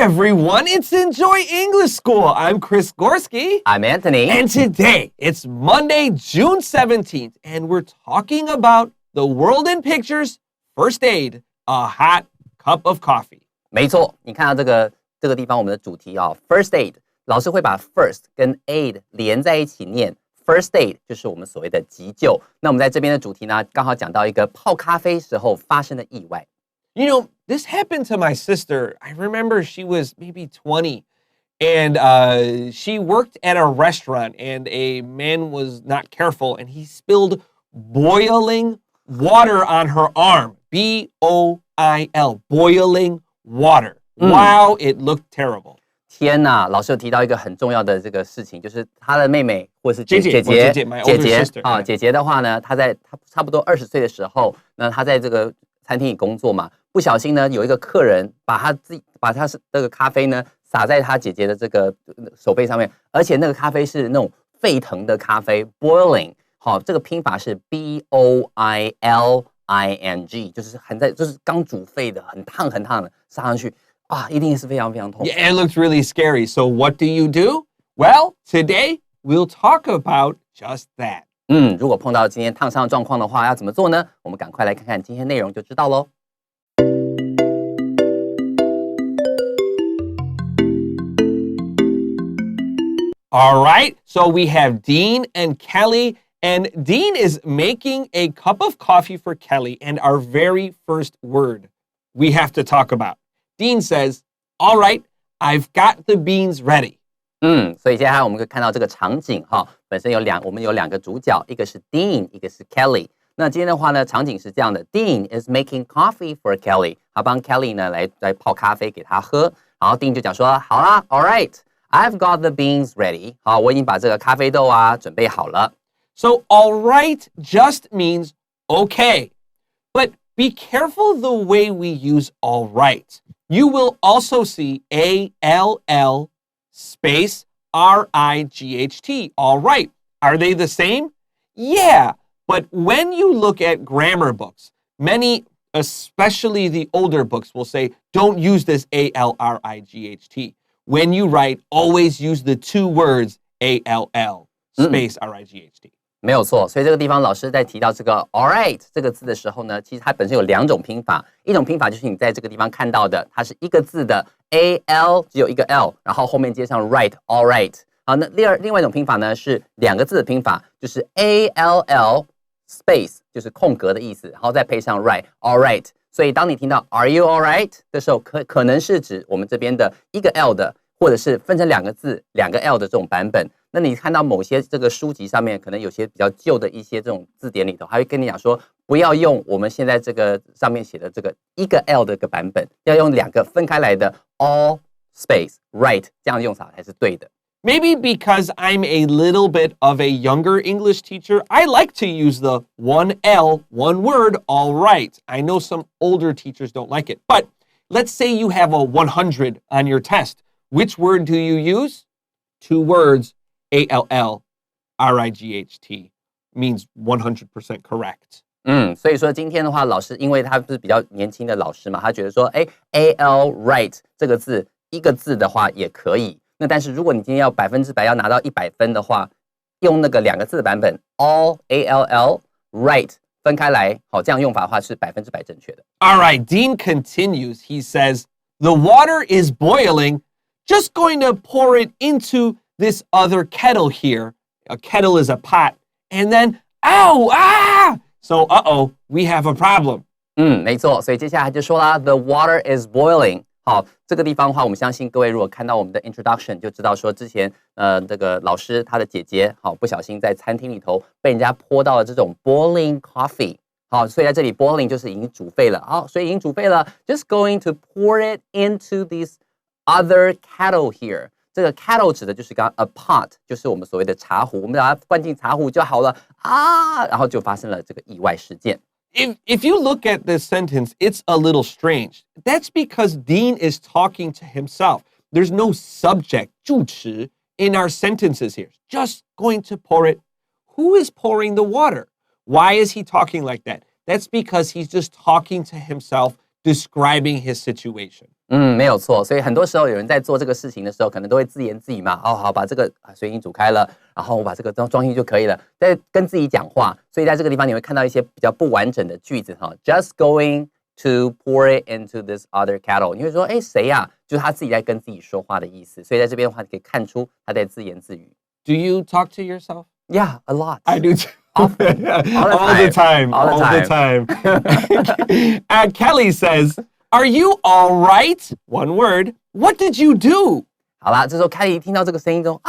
everyone, it's Enjoy English School. I'm Chris Gorski. I'm Anthony. And today, it's Monday, June 17th, and we're talking about the world in pictures, first aid, a hot cup of coffee. 没错，你看到这个地方，我们的主题first aid， 老师会把 first 跟 aid 连在一起念。First aid 就是我们所谓的急救。那我们在这边的主题呢，刚好讲到一个泡咖啡时候发生的意外。You know, this happened to my sister. I remember she was maybe 20, and she worked at a restaurant, and a man was not careful, and he spilled boiling water on her arm. B-O-I-L, boiling water. Wow, it looked terrible. 天哪，老师有提到一个很重要的这个事情，就是他的妹妹或者是姐姐姐姐的话呢，她差不多20岁的时候，那她在这个餐厅里工作嘛，不小心呢有一个客人把他这个咖啡呢洒在他姐姐的这个手背上面，而且那个咖啡是那种沸腾的咖啡 ，boiling， 好，这个拼法是 B-O-I-L-I-N-G， 就是就是刚煮沸的，很烫的撒上去。一定是非常非常痛。Yeah, it looks really scary. So what do you do? Well, today we'll talk about just that. 如果碰到今天烫伤的状况的话，要怎么做呢？我们赶快来看看今天内容就知道咯。All right, so we have Dean and Kelly, and Dean is making a cup of coffee for Kelly, and our very first word we have to talk about.Dean says, all right, I've got the beans ready. 所以接下来我们可以看到这个场景本身我们有两个主角，一个是 Dean， 一个是 Kelly。那今天的话呢，场景是这样的 ，Dean is making coffee for Kelly， 他帮 Kelly 呢来泡咖啡给他喝。然后 Dean 就讲说，好啦 ，all right, I've got the beans ready。好，我已经把这个咖啡豆准备好了。So all right just means okay, but be careful the way we use all right.You will also see A-L-L space R-I-G-H-T. All right. Are they the same? Yeah. But when you look at grammar books, many, especially the older books, will say, don't use this A-L-R-I-G-H-T. When you write, always use the two words A-L-L space R-I-G-H-T. 没有错，所以这个地方老师在提到这个 all right 这个字的时候呢，其实它本身有两种拼法，一种拼法就是你在这个地方看到的，它是一个字的 A-L 只有一个 L， 然后后面接上 right all right。好，那另外一种拼法呢是两个字的拼法，就是 A-L-L space 就是空格的意思，然后再配上 right all right。所以当你听到 Are you all right 的时候，可能是指我们这边的一个 L 的，或者是分成两个字两个 L 的这种版本。那你看到某些这个书籍上面，可能有些比较旧的一些这种字典里头，还会跟你讲说，不要用我们现在这个上面写的这个一个 L 的一个版本，要用两个分开来的 all space right 这样用法才是对的。Maybe because I'm a little bit of a younger English teacher, I like to use the one L, one word, all right. I know some older teachers don't like it. But let's say you have a 100 on your test. Which word do you use? Two words. A-L-L-R-I-G-H-T means 100% correct. 所以说今天的话，老师因为他是比较年轻的老师嘛，他觉得说，A-L right 这个字一个字的话也可以。那但是如果你今天要100%要拿到100分的话，用那个两个字的版本 all A-L-L right 分开来，好，这样用法的话是100%正确的。All right, Dean continues. He says, the water is boiling. Just going to pour it into this other kettle here. A kettle is a pot. And then, So, we have a problem. 没错，所以接下来就说啦 ，the water is boiling. 好，这个地方的话，我们相信各位如果看到我们的 introduction 就知道说，之前这个老师他的姐姐不小心在餐厅里头被人家泼到了这种 boiling coffee。好，所以在这里 boiling 就是已经煮沸了。好，所以已经煮沸了 ，just going to pour it into this other kettle here。这个 kettle 指的就是刚刚 a pot， 就是我们所谓的茶壶，我们把它灌进茶壶就好了然后就发生了这个意外事件。If you look at this sentence, it's a little strange. That's because Dean is talking to himself. There's no subject, 助词, in our sentences here. Just going to pour it. Who is pouring the water? Why is he talking like that? That's because he's just talking to himself describing his situation. 没有错。所以很多时候有人在做这个事情的时候，可能都会自言自语嘛。好，把这个水已经煮开了，然后我把这个装进去就可以了。在跟自己讲话，所以在这个地方你会看到一些比较不完整的句子哈。Just going to pour it into this other kettle， 你会说，谁呀？就是他自己在跟自己说话的意思。所以在这边的话，你可以看出他在自言自语。Do you talk to yourself? Yeah, a lot. I do too. Often. All the time. Kelly says, "Are you all right?" One word. What did you do? 好啦，这时候Kelly听到这个声音中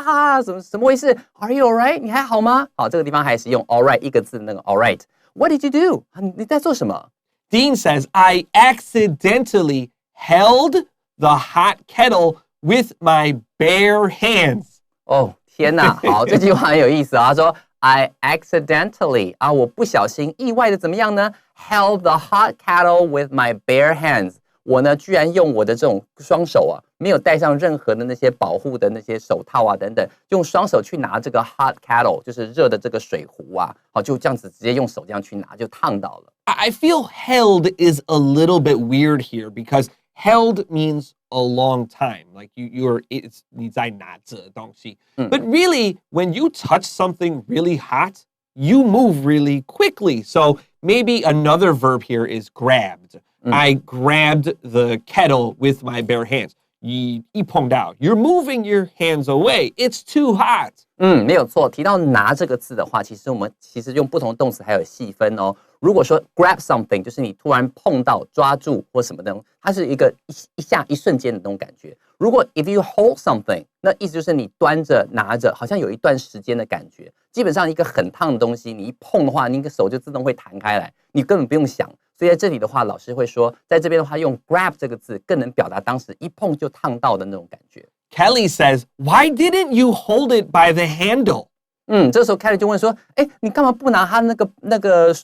怎么回事 ？Are you all right？ 你还好吗？好，这个地方还是用 all right 一个字的那个 all right。What did you do？ 你在做什么？ Dean says, "I accidentally held the hot kettle with my bare hands." 哦，天哪！好，这句话很有意思啊。他说 I accidentally 我不小心意外的怎么样呢 ？Held the hot kettle with my bare hands。我呢，居然用我的这种双手没有戴上任何的那些保护的那些手套等等，用双手去拿这个 hot kettle， 就是热的这个水壶好，就这样子直接用手这样去拿，就烫到了。I feel held is a little bit weird here because held means a long time, like it's 你在拿着东西。But really, when you touch something really hot, you move really quickly. So maybe another verb here is grabbed. I grabbed the kettle with my bare hands. 一碰到 you're moving your hands away. It's too hot. 没有错。提到拿这个字的话，我们用不同的动词还有细分哦。如果说 grab something， 就是你突然碰到、抓住或什么的，它是一个一瞬间的那种感觉。如果 if you hold something， 那意思就是你端着、拿着，好像有一段时间的感觉。基本上一个很烫的东西，你一碰的话，你的手就自动会弹开来，你根本不用想。所以在这里的话，老师会说，在这边的话，用 grab 这个字更能表达当时一碰就烫到的那种感觉。Kelly says, "Why didn't you hold it by the handle?" 这时候 Kelly 就问说，你干嘛不拿他那个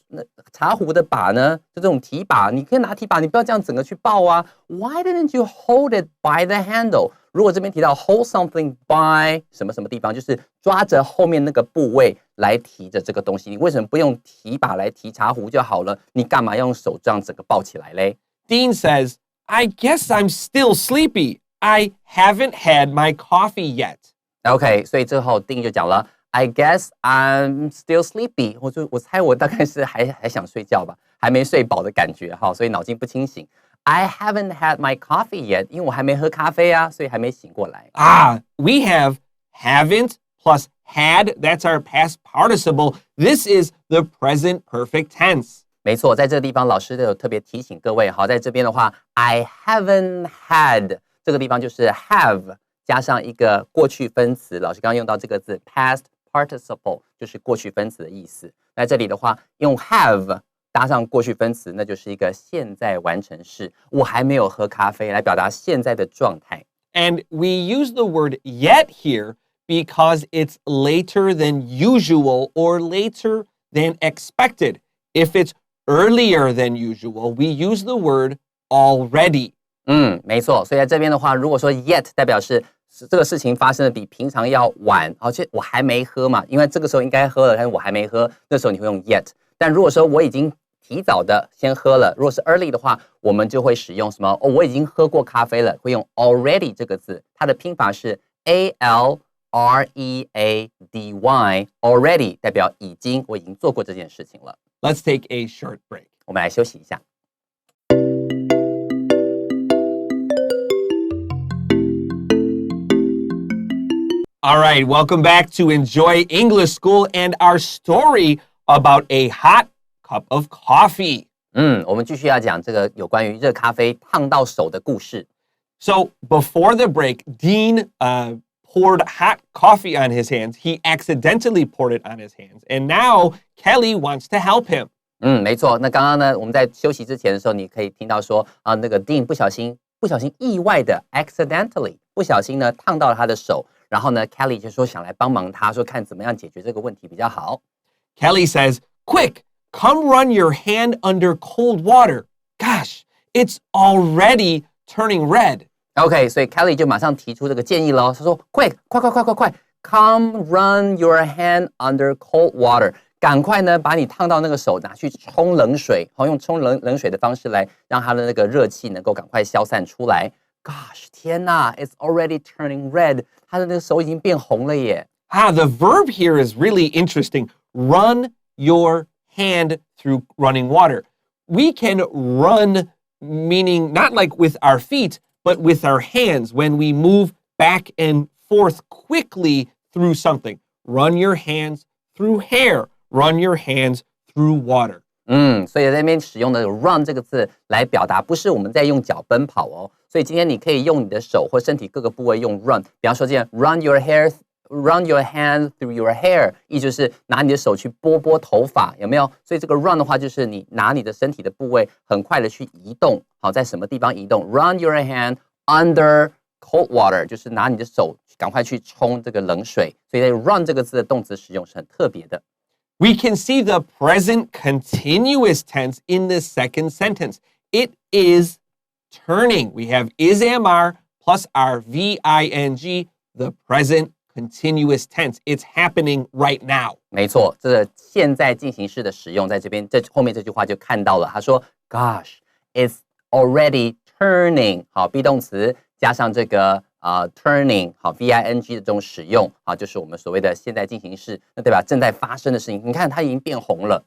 茶壶的把呢？就这种提把，你可以拿提把，你不要这样整个去抱啊。Why didn't you hold it by the handle？ 如果这边提到 hold something by 什么什么地方，就是抓着后面那个部位来提着这个东西，你为什么不用提把来提茶壶就好了？你干嘛要用手这样整个抱起来嘞？ Dean says, "I guess I'm still sleepy. I haven't had my coffee yet." OK， 所以之后Dean就讲了 I guess I'm still sleepy， 我猜我大概是还想睡觉吧，还没睡饱的感觉所以脑筋不清醒。I haven't had my coffee yet， 因为我还没喝咖啡所以还没醒过来。We have haven't plus had. That's our past participle. This is the present perfect tense. 没错，在这个地方老师都有特别提醒各位在这边的话 I haven't had 这个地方就是 have 加上一个过去分词，老师刚刚用到这个字 past participle 就是过去分词的意思。在这里的话用 have 搭上过去分词，那就是一个现在完成式，我还没有喝咖啡，来表达现在的状态。And we use the word yet here because it's later than usual or later than expected. If it's earlier than usual, we use the word already. 没错。所以在这边的话，如果说 yet 代表是这个事情发生的比平常要晚，而且我还没喝嘛，因为这个时候应该喝了，但是我还没喝，那时候你会用 yet。但如果说我已经提早的先喝了，如果是 early 的话，我们就会使用什么？我已经喝过咖啡了，会用 already 这个字，它的拼法是 ALREADY，already 代表已经，我已经做过这件事情了。Let's take a short break. 我们来休息一下。All right, welcome back to Enjoy English School and our story about a hot cup of coffee. 我们继续要讲这个有关于热咖啡烫到手的故事。So before the break, Dean poured hot coffee on his hands. He accidentally poured it on his hands. And now Kelly wants to help him. 没错。那刚刚呢，我们在休息之前的时候，你可以听到说那个 Dean 不小心意外的 accidentally 不小心呢烫到了他的手。然后呢 Kelly 就说想来帮忙他，说看怎么样解决这个问题比较好。Kelly says, "Quick, come run your hand under cold water. Gosh, it's already turning red." OK， 所以 Kelly 就马上提出这个建议咯，他说 Quick， 快 come run your hand under cold water，赶快呢把你烫到那个手拿去冲冷水，好，用冲冷水的方式来让它的那个热气能够赶快消散出来。Gosh， 天哪 ，It's already turning red， 他的那个手已经变红了耶。The verb here is really interesting. Run your hand through running water. We can run, meaning not like with our feet, but with our hands when we move back and forth quickly through something. Run your hands through hair. Run your hands through water. 所以在那边使用的 run 这个字来表达，不是我们在用脚奔跑哦。所以今天你可以用你的手或身体各个部位用 run， 比方说这样 run your hand through your hair， 意思就是拿你的手去拨头发，有没有？所以这个 run 的话，就是你拿你的身体的部位很快的去移动，好，在什么地方移动 ？Run your hand under cold water， 就是拿你的手赶快去冲这个冷水。所以在 run 这个字的动词使用是很特别的。We can see the present continuous tense in the second sentence. It is turning. We have is am are plus our V-I-N-G, the present continuous tense. It's happening right now. 没错，这个现在进行式的使用在这边，这后面这句话就看到了。他说 ，Gosh, it's already turning。好，be 动词加上这个turning， 好 ，V-I-N-G 的这种使用，好，就是我们所谓的现在进行式，那代表正在发生的事情。你看，它已经变红了。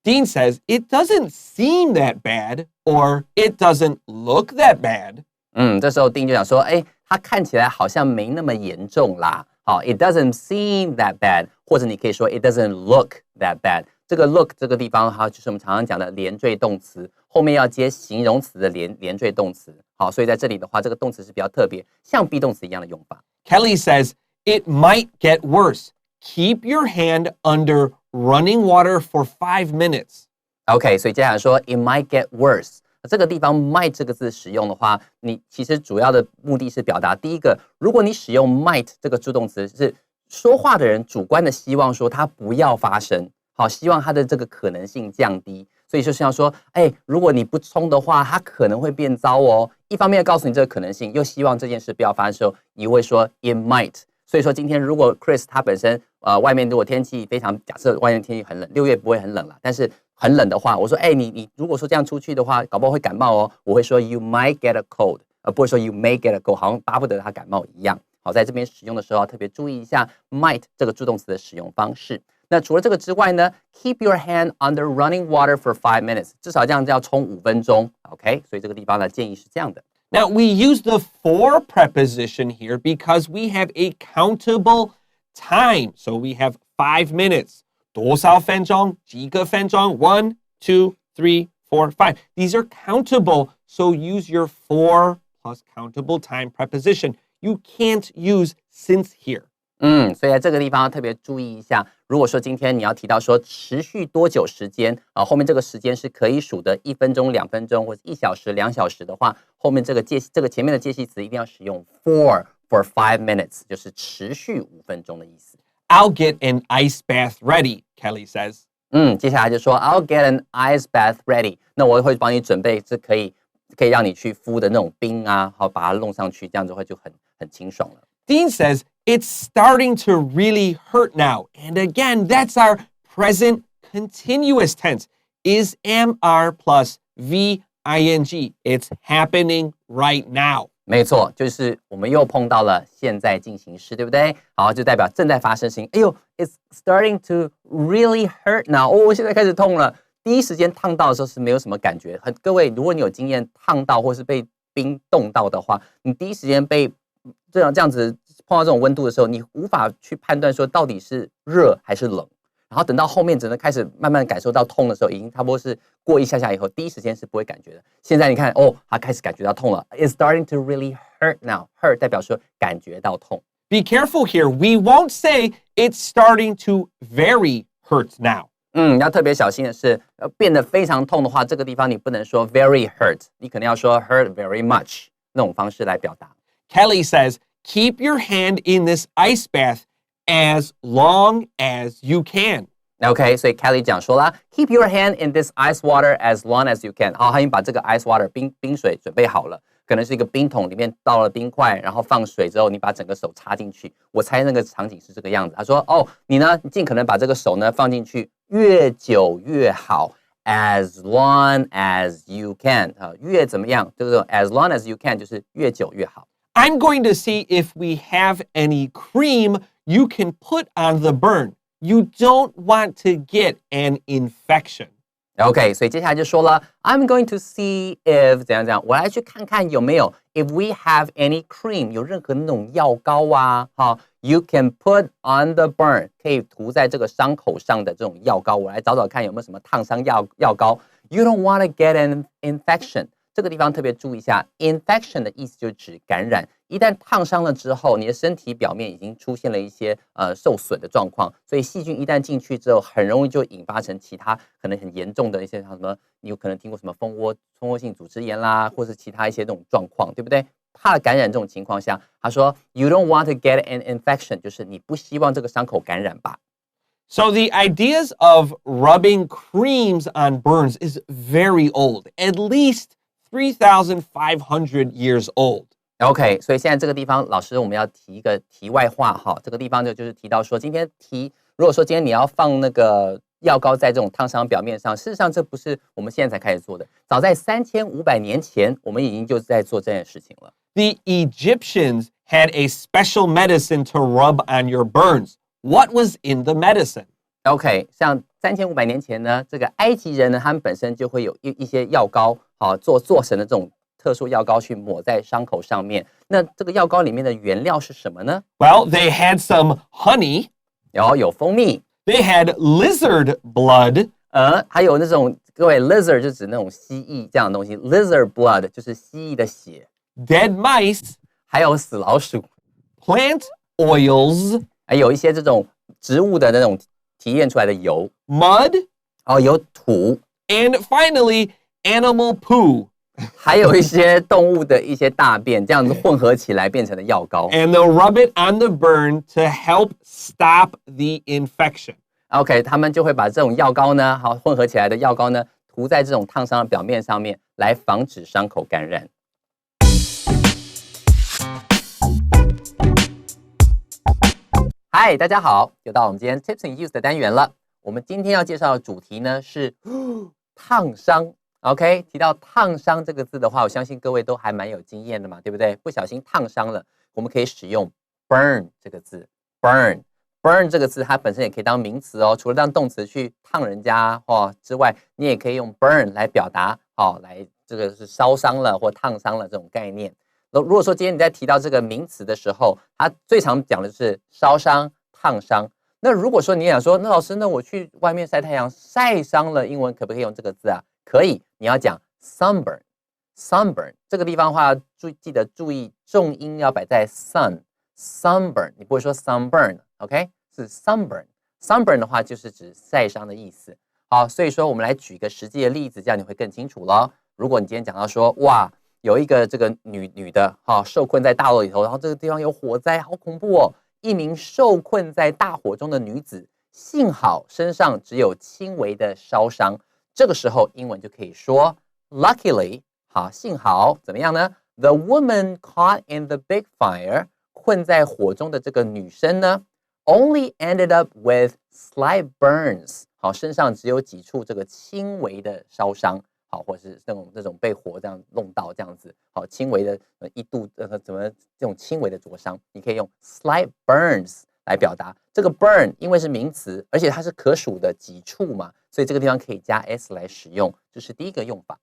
Dean says, it doesn't seem that bad, or it doesn't look that bad. 这时候 Dean 就讲说，它看起来好像没那么严重啦。好 ，it doesn't seem that bad， 或者你可以说 it doesn't look that bad。这个 look 这个地方哈，就是我们常常讲的连缀动词，后面要接形容词的连缀动词。好，所以在这里的话，这个动词是比较特别，像 be 动词一样的用法。Kelly says, it might get worse. Keep your hand under running water for 5 minutes. OK， 所以接下来说 it might get worse。这个地方 might 这个字使用的话，你其实主要的目的是表达第一个，如果你使用 might 这个助动词，是说话的人主观的希望说它不要发生，好，希望它的这个可能性降低，所以就像说，如果你不冲的话，它可能会变糟哦。一方面要告诉你这个可能性，又希望这件事不要发生的时候，你会说 it might。所以说今天如果 Chris 他本身外面如果天气非常，假设外面天气很冷，6月不会很冷啦，但是很冷的话，我说你如果说这样出去的话，搞不好会感冒哦。我会说 you might get a cold， 而不会说 you may get a cold， 好像巴不得他感冒一样。好，在这边使用的时候要特别注意一下 might 这个助动词的使用方式。那除了这个之外呢 ，keep your hand under running water for 5 minutes， 至少这样要冲5分钟。OK， 所以这个地方的建议是这样的。Now, we use the for preposition here because we have a countable time. So we have 5 minutes. 多少分钟？几个分钟？ 1, 2, 3, 4, 5. These are countable, so use your for plus countable time preposition. You can't use since here. 所以在这个地方要特别注意一下。如果说今天你要提到说持续多久时间后面这个时间是可以数的1分钟、2分钟或者1小时、2小时的话，后面这个前面的介系词一定要使用 for 5 minutes， 就是持续5分钟的意思。I'll get an ice bath ready, Kelly says. 接下来就说 I'll get an ice bath ready。那我会帮你准备是可以让你去敷的那种冰啊，好把它弄上去，这样子会就很清爽了。Dean says, it's starting to really hurt now. And again, that's our present continuous tense. Is, am, are plus V-I-N-G. It's happening right now. 没错，就是我们又碰到了现在进行式，对不对？好，就代表正在发生事情。It's starting to really hurt now。现在开始痛了。第一时间烫到的时候是没有什么感觉。各位，如果你有经验烫到或是被冰冻到的话，你第一时间被这样子碰到这种温度的时候，你无法去判断说到底是热还是冷。然后等到后面真的开始慢慢感受到痛的时候，已经差不多是过一下以后，第一时间是不会感觉的。现在你看，他开始感觉到痛了。It's starting to really hurt now. Hurt 代表说感觉到痛。Be careful here. We won't say it's starting to very hurt now. 要特别小心的是，变得非常痛的话，这个地方你不能说 very hurt， 你可能要说 hurt very much 那种方式来表达。Kelly says, keep your hand in this ice bath as long as you can. OK， 所以 Kelly 讲说啦 ，keep your hand in this ice water as long as you can。好，他已经把这个 ice water 冰水准备好了，可能是一个冰桶里面倒了冰块，然后放水之后，你把整个手插进去。我猜那个场景是这个样子。他说，你呢，你尽可能把这个手呢放进去，越久越好。As long as you can 越怎么样，这个 as long as you can 就是越久越好。I'm going to see if we have any cream you can put on the burn. You don't want to get an infection. OK， 所以接下来就说了 I'm going to see if 怎样怎样，我来去看看有没有 if we have any cream 有任何那种药膏啊，You can put on the burn 可以涂在这个伤口上的这种药膏，我来找找看有没有什么烫伤药膏。You don't want to get an infection。这个地方特别注意一下 ，infection 的意思就是指感染。一旦烫伤了之后，你的身体表面已经出现了一些受损的状况，所以细菌一旦进去之后，很容易就引发成其他可能很严重的一些什么，你有可能听过什么蜂窝性组织炎啦，或是其他一些这种状况，对不对？怕感染这种情况下，他说 You don't want to get an infection， 就是你不希望这个伤口感染吧。So the ideas of rubbing creams on burns is very old, at least 3,500 years old. OK， 所以现在这个地方，老师我们要提一个题外话哈。这个地方就是提到说，如果说今天你要放那个药膏在这种烫伤表面上，事实上这不是我们现在才开始做的，早在3500年前，我们已经就在做这件事情了。The Egyptians had a special medicine to rub on your burns. What was in the medicine? OK， 像3500年前呢，这个埃及人呢，他们本身就会有一些药膏，做成的这种特殊药膏去抹在伤口上面。那这个药膏里面的原料是什么呢？ Well, they had some honey. 有蜂蜜。They had lizard blood. 还有那种各位 lizard 就指那种蜥蜴这样的东西 ，lizard blood 就是蜥蜴的血。Dead mice. 还有死老鼠。Plant oils. 还有一些这种植物的那种提炼出来的油。Mud. 有土。And finally, animal poo. 还有一些动物的一些大便，这样子混合起来变成了药膏。And they'll rub it on the burn to help stop the infection. OK， 他们就会把这种药膏呢，混合起来的药膏呢，涂在这种烫伤的表面上面，来防止伤口感染。嗨，大家好，又到我们今天 Tips and Use 的单元了。我们今天要介绍的主题呢是烫伤。OK， 提到烫伤这个字的话，我相信各位都还蛮有经验的嘛，对不对？不小心烫伤了，我们可以使用 burn 这个字。burn 这个字它本身也可以当名词哦，除了当动词去烫人家之外，你也可以用 burn 来表达来这个是烧伤了或烫伤了这种概念。如果说今天你在提到这个名词的时候，它最常讲的是烧伤、烫伤。那如果说你想说，那老师，那我去外面晒太阳晒伤了，英文可不可以用这个字啊？可以，你要讲 sunburn。这个地方的话，记得注意重音要摆在 sunburn， 你不会说 sunburn，OK？ 是 sunburn 的话就是指晒伤的意思。好，所以说我们来举一个实际的例子，这样你会更清楚了。如果你今天讲到说，哇，有一个这个女的受困在大楼里头，然后这个地方有火灾，好恐怖哦！一名受困在大火中的女子，幸好身上只有轻微的烧伤。这个时候英文就可以说 luckily， 幸好怎么样呢？ The woman caught in the big fire， 困在火中的这个女生呢 only ended up with slight burns， 身上只有几处这个轻微的烧伤，或是那种被火这样弄到这样子，轻微的一度怎么这种轻微的灼伤，你可以用 slight burns 来表达。这个 burn 因为是名词，而且它是可数的几处嘛，所以这个地方可以加 s 来使用，这是第一个用法。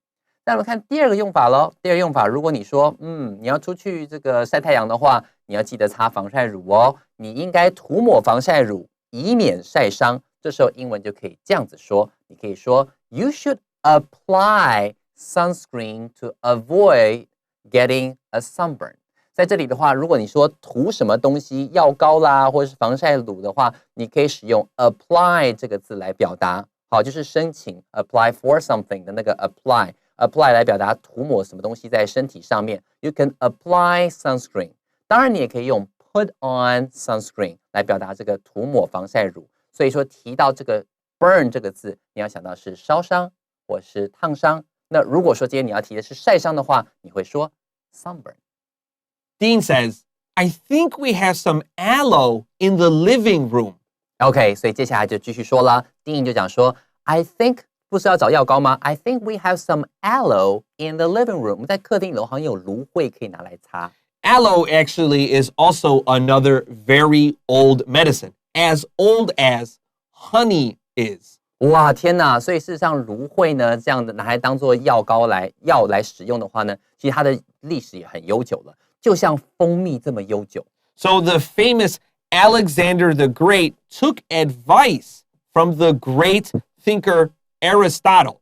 那我们看第二个用法咯。第二个用法，如果你说你要出去这个晒太阳的话，你要记得擦防晒乳哦，你应该涂抹防晒乳，以免晒伤。这时候英文就可以这样子说，你可以说 You should apply sunscreen to avoid getting a sunburn。在这里的话，如果你说涂什么东西，药膏啦，或者是防晒乳的话，你可以使用 apply 这个字来表达。好，就是申请 apply for something 的那个 apply 来表达涂抹什么东西在身体上面。You can apply sunscreen。当然，你也可以用 put on sunscreen 来表达这个涂抹防晒乳。所以说提到这个 burn 这个字，你要想到是烧伤或是烫伤。那如果说今天你要提的是晒伤的话，你会说 sunburn。Dean says, I think we have some aloe in the living room. OK， 所以接下来就继续说了。丁颖就讲说 ，I think 不是要找药膏吗 ？I think we have some aloe in the living room。我们在客厅里好像有芦荟可以拿来擦。Aloe actually is also another very old medicine, as old as honey is. 哇，天哪！所以事实上，芦荟呢，这样的拿来当做药来使用的话呢，其实它的历史也很悠久了，就像蜂蜜这么悠久。So the famous Alexander the Great took advice from the great thinker Aristotle.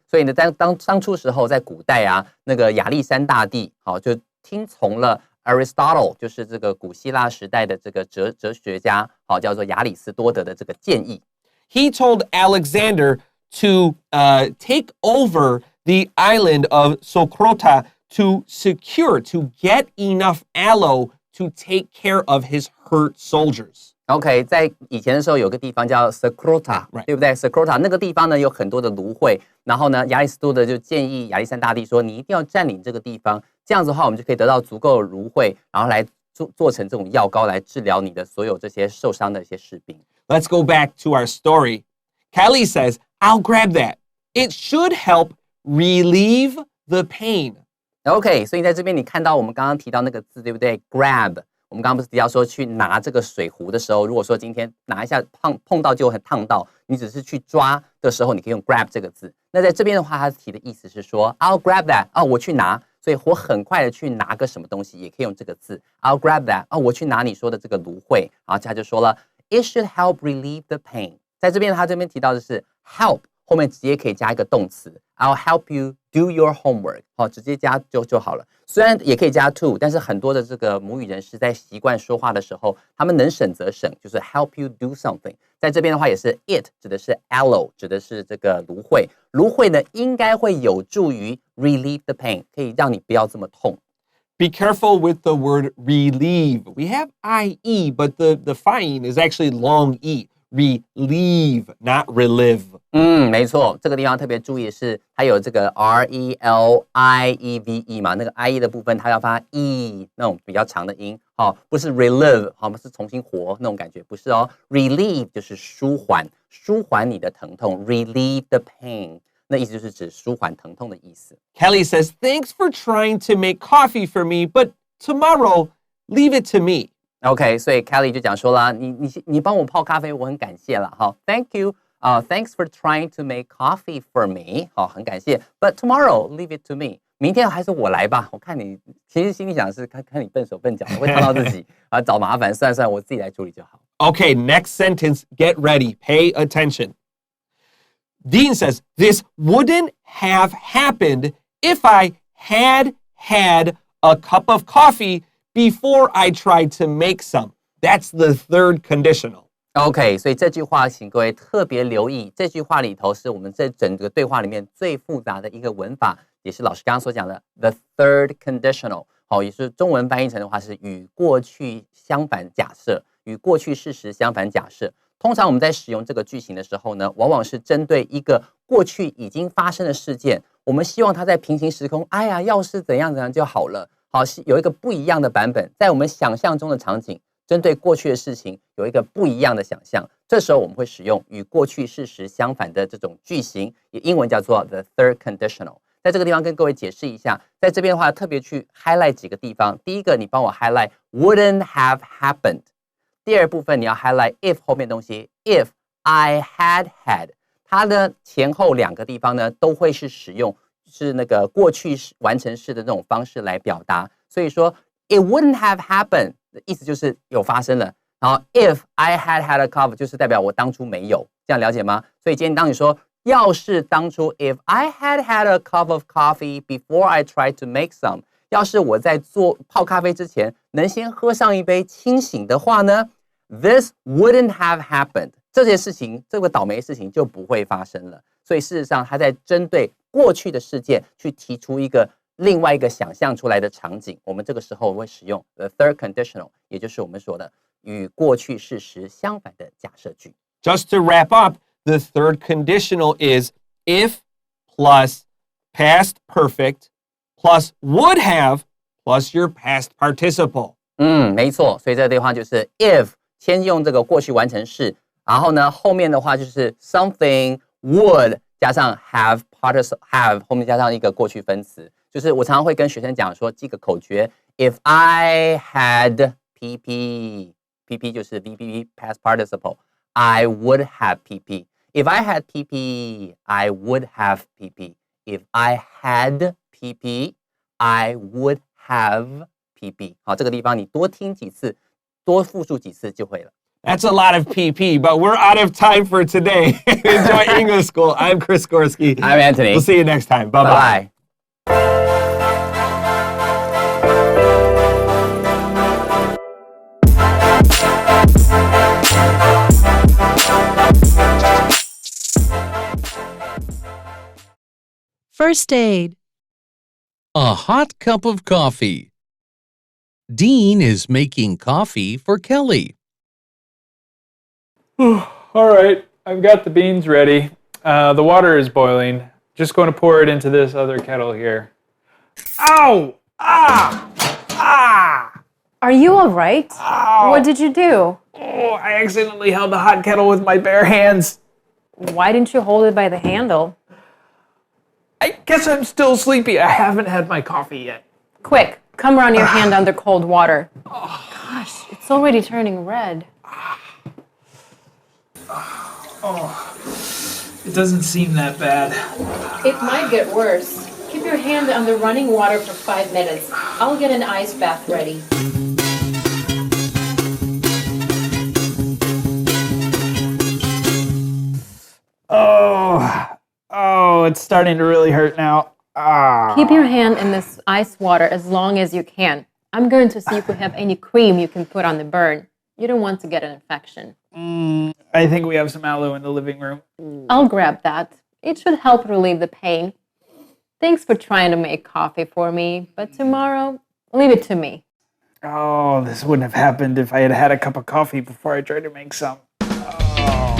所以呢，当初时候在古代啊，那个亚历山大帝，就听从了 Aristotle， 就是这个古希腊时代的这个哲学家，叫做亚里士多德的这个建议。He told Alexander to take over the island of Socotra to get enough aloe to take care of his hurt soldiers. OK， 在以前的时候有个地方叫 Socotra， 对不对 ？Socotra 那个地方呢有很多的芦荟，然后呢，亚里士多德就建议亚历山大帝说，你一定要占领这个地方，这样子的话，我们就可以得到足够的芦荟，然后来做成这种药膏来治疗你的所有这些受伤的一些士兵。Let's go back to our story. Kelly says, I'll grab that. It should help relieve the pain. OK， 所以在这边你看到我们刚刚提到那个字，对不对 ？Grab。我们刚刚不是提到说去拿这个水壶的时候，如果说今天拿一下碰到就很烫到，你只是去抓的时候，你可以用 grab 这个字。那在这边的话，它提的意思是说 I'll grab that， 我去拿，所以我很快的去拿个什么东西，也可以用这个字 I'll grab that， 我去拿你说的这个芦荟，然后他就说了 It should help relieve the pain。在这边他这边提到的是 help， 后面直接可以加一个动词 I'll help you do your homework， 直接加就好了。虽然也可以加 to， 但是很多的这个母语人士在习惯说话的时候，他们能省则省，就是 help you do something。在这边的话也是 it 指的是 aloe， 指的是这个芦荟。芦荟呢应该会有助于 relieve the pain， 可以让你不要这么痛。Be careful with the word relieve. We have IE, but the fine is actually long E. Relieve, not relive. 没错，这个地方特别注意的是，它有这个 RELIEVE 嘛，那个 IE 的部分它要发 E 那种比较长的音，不是 relive， 是重新活那种感觉，不是哦。relieve 就是舒缓你的疼痛 ，relieve the pain， 那意思就是指舒缓疼痛的意思。Kelly says, "Thanks for trying to make coffee for me, but tomorrow, leave it to me." OK， 所以 Kelly 就讲说了，你帮我泡咖啡，我很感谢了哈 ，Thank you， thanks for trying to make coffee for me， 很感谢 ，But tomorrow leave it to me， 明天还是我来吧。我看你其实心里想的是看你笨手笨脚，会烫到自己找麻烦，算我自己来处理就好。Okay, next sentence. Get ready. Pay attention. Dean says, "This wouldn't have happened if I had a cup of coffee before I tried to make some." That's the third conditional. OK， 所以这句话请各位特别留意，这句话里头是我们这整个对话里面最复杂的一个文法，也是老师刚刚所讲的 the third conditional， 也是中文翻译成的话是与过去相反假设，与过去事实相反假设。通常我们在使用这个句型的时候呢，往往是针对一个过去已经发生的事件，我们希望它在平行时空，要是怎样就好了。有一个不一样的版本，在我们想象中的场景，针对过去的事情有一个不一样的想象，这时候我们会使用与过去事实相反的这种句型，也英文叫做 the third conditional。在这个地方跟各位解释一下，在这边的话特别去 highlight 几个地方。第一个，你帮我 highlight wouldn't have happened。第二部分你要 highlight if 后面东西 if I had， 它的前后两个地方呢都会是使用是那个过去完成式的那种方式来表达，所以说 it wouldn't have happened 的意思就是有发生了，然后 if I had a cup 就是代表我当初没有，这样了解吗？所以今天当你说要是当初 if I had a cup of coffee before I tried to make some， 要是我在泡咖啡之前能先喝上一杯清醒的话呢 this wouldn't have happened， 这件事情这个倒霉事情就不会发生了。所以事实上他在针对过去的事件去提出另外一个想象出来的场景，我们这个时候会使用 the third conditional， 也就是我们说的与过去事实相反的假设句。Just to wrap up, the third conditional is if plus past perfect plus would have plus your past participle. 没错，所以这个地方就是 if 先用这个过去完成式，然后呢后面的话就是 something would 加上 have have 后面加上一个过去分词，就是我常常会跟学生讲说记个口诀 ，If I had PP 就是 VPP past participle, I would have PP. If I had PP, I would have PP. If I had PP, I would have PP. 好，这个地方你多听几次，多复述几次就会了。That's a lot of PP, but we're out of time for today. Enjoy English School. I'm Chris Gorski. I'm Anthony. We'll see you next time. Bye-bye. Bye. First aid. A hot cup of coffee. Dean is making coffee for Kelly. All right, I've got the beans ready. The water is boiling. Just going to pour it into this other kettle here. Ow! Ah! Ah! Are you all right? Ow! What did you do? Oh, I accidentally held the hot kettle with my bare hands. Why didn't you hold it by the handle? I guess I'm still sleepy. I haven't had my coffee yet. Quick, come run your hand under cold water. Gosh, it's already turning red. Oh, it doesn't seem that bad. It might get worse. Keep your hand under running water for 5 minutes. I'll get an ice bath ready. Oh, it's starting to really hurt now. Ah. Keep your hand in this ice water as long as you can. I'm going to see if we have any cream you can put on the burn. You don't want to get an infection. I think we have some aloe in the living room. I'll grab that. It should help relieve the pain. Thanks for trying to make coffee for me, but tomorrow, leave it to me. Oh, this wouldn't have happened if I had had a cup of coffee before I tried to make some. Oh.